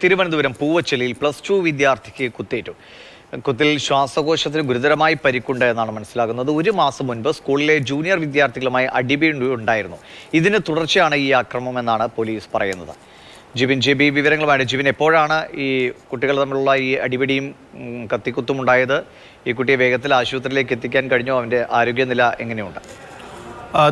തിരുവനന്തപുരം പൂവച്ചലിൽ +2 വിദ്യാർത്ഥിക്ക് കുത്തേറ്റു. കുത്തിൽ ശ്വാസകോശത്തിന് ഗുരുതരമായി പരിക്കുണ്ട് എന്നാണ് മനസ്സിലാകുന്നത്. ഒരു മാസം മുൻപ് സ്കൂളിലെ ജൂനിയർ വിദ്യാർത്ഥികളുമായി അടിപിടി ഉണ്ടായിരുന്നു. ഇതിന് തുടർച്ചയാണ് ഈ ആക്രമണം എന്നാണ് പോലീസ് പറയുന്നത്. ജിബി വിവരങ്ങളുമായിട്ട്. ജിബിൻ, എപ്പോഴാണ് ഈ കുട്ടികൾ തമ്മിലുള്ള ഈ അടിപിടിയും കത്തിക്കുത്തും ഉണ്ടായത്? ഈ കുട്ടിയെ വേഗത്തിൽ ആശുപത്രിയിലേക്ക് എത്തിക്കാൻ കഴിഞ്ഞോ? അവൻ്റെ ആരോഗ്യനില എങ്ങനെയുണ്ട്?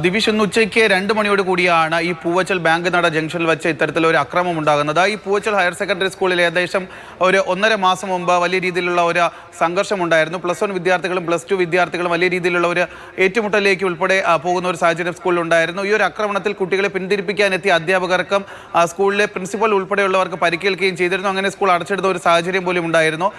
ദിവിഷ്, ഇന്ന് ഉച്ചയ്ക്ക് 2 മണിയോട് കൂടിയാണ് ഈ പൂവച്ചൽ ബാങ്ക് നട ജംഗ്ഷനിൽ വെച്ച് ഇത്തരത്തിലൊരു അക്രമം ഉണ്ടാകുന്നത്. ഈ പൂവച്ചൽ ഹയർ സെക്കൻഡറി സ്കൂളിൽ ഏകദേശം ഒരു 1.5 മാസം മുമ്പ് വലിയ രീതിയിലുള്ള ഒരു സംഘർഷമുണ്ടായിരുന്നു. +1 വിദ്യാർത്ഥികളും +2 വിദ്യാർത്ഥികളും വലിയ രീതിയിലുള്ള ഒരു ഏറ്റുമുട്ടലിലേക്ക് ഉൾപ്പെടെ പോകുന്ന ഒരു സാഹചര്യം സ്കൂളിലുണ്ടായിരുന്നു. ഈ ഒരു ആക്രമണത്തിൽ കുട്ടികളെ പിന്തിരിപ്പിക്കാനെത്തിയ അധ്യാപകർക്കും സ്കൂളിലെ പ്രിൻസിപ്പൽ ഉൾപ്പെടെയുള്ളവർക്ക് പരിക്കേൽക്കുകയും ചെയ്തിരുന്നു. അങ്ങനെ സ്കൂൾ അടച്ചെടുത്ത ഒരു സാഹചര്യം പോലും ഉണ്ടായിരുന്നു.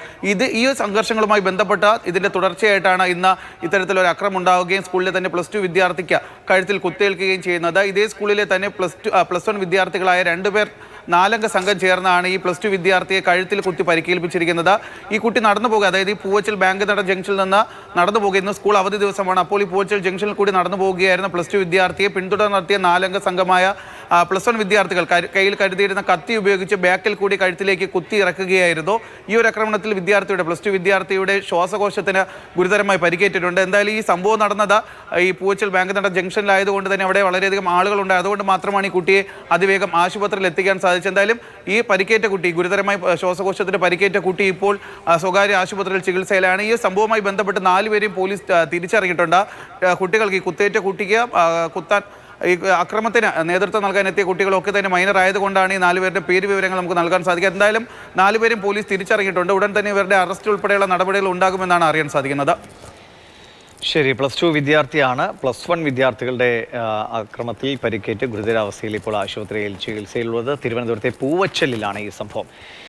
ഈ സംഘർഷങ്ങളുമായി ബന്ധപ്പെട്ട ഇതിൻ്റെ തുടർച്ചയായിട്ടാണ് ഇന്ന് ഇത്തരത്തിലൊരു അക്രമം ഉണ്ടാവുകയും സ്കൂളിലെ തന്നെ +2 വിദ്യാർത്ഥിക്ക് കഴുത്തിൽ കുത്തേൽക്കുകയും ചെയ്യുന്നത്. ഇതേ സ്കൂളിലെ തന്നെ +1 വിദ്യാർത്ഥികളായ 2 പേർ 4 അംഗ സംഘം ചേർന്നാണ് ഈ +2 വിദ്യാർത്ഥിയെ കഴുത്തിൽ കുത്തി പരിക്കേൽപ്പിച്ചിരിക്കുന്നത്. ഈ കുട്ടി നടന്നു പോകുക, അതായത് ഈ പൂവച്ചൽ ബാങ്ക് നട ജംഗ്ഷനിൽ നിന്ന് നടന്നു പോകുന്ന സ്കൂൾ അവധി ദിവസമാണ്. അപ്പോൾ ഈ പൂവച്ചൽ ജംഗ്ഷനിൽ കൂടി നടന്നു പോവുകയായിരുന്ന +2 വിദ്യാർത്ഥിയെ പിന്തുടർന്ന് നടത്തിയ 4 അംഗ സംഘമായ +1 വിദ്യാർത്ഥികൾ കയ്യിൽ കരുതിയിരുന്ന കത്തി ഉപയോഗിച്ച് ബാക്കിൽ കൂടി കഴുത്തിലേക്ക് കുത്തി ഇറക്കുകയായിരുന്നു. ഈ ഒരു ആക്രമണത്തിൽ +2 വിദ്യാർത്ഥിയുടെ ശ്വാസകോശത്തിന് ഗുരുതരമായി പരിക്കേറ്റിട്ടുണ്ട്. എന്തായാലും ഈ സംഭവം നടന്നത് ഈ പൂവച്ചൽ ബാങ്ക് നട ജംഗ്ഷനിലായതുകൊണ്ട് തന്നെ അവിടെ വളരെയധികം ആളുകളുണ്ട്. അതുകൊണ്ട് മാത്രമാണ് ഈ കുട്ടിയെ അതിവേഗം ആശുപത്രിയിൽ എത്തിക്കാൻ സാധിച്ചത്. എന്തായാലും ഈ പരിക്കേറ്റ കുട്ടി, ഗുരുതരമായി ശ്വാസകോശത്തിന് പരിക്കേറ്റ കുട്ടി ഇപ്പോൾ സ്വകാര്യ ആശുപത്രിയിൽ ചികിത്സയിലാണ്. ഈ സംഭവവുമായി ബന്ധപ്പെട്ട് 4 പേരെയും പോലീസ് തിരിച്ചറിഞ്ഞിട്ടുണ്ട്. കുട്ടികൾക്ക് ഈ കുത്തേറ്റ കുട്ടിക്ക് ഈ അക്രമത്തിന് നേതൃത്വം നൽകാൻ എത്തിയ കുട്ടികളൊക്കെ തന്നെ മൈനർ ആയതുകൊണ്ടാണ് ഈ 4 പേരുടെ പേര് വിവരങ്ങൾ നമുക്ക് നൽകാൻ സാധിക്കുക. എന്തായാലും 4 പേരും പോലീസ് തിരിച്ചറിഞ്ഞിട്ടുണ്ട്. ഉടൻ തന്നെ ഇവരുടെ അറസ്റ്റ് ഉൾപ്പെടെയുള്ള നടപടികൾ ഉണ്ടാകുമെന്നാണ് അറിയാൻ സാധിക്കുന്നത്. ശരി, +2 വിദ്യാർത്ഥിയാണ്. +1 വിദ്യാർത്ഥികളുടെ ആക്രമണത്തിൽ പരിക്കേറ്റ് ഗുരുതരാവസ്ഥയിൽ ഇപ്പോൾ ആശുപത്രിയിൽ ചികിത്സയിലുള്ളത്. തിരുവനന്തപുരത്തെ പൂവച്ചലിലാണ് ഈ സംഭവം.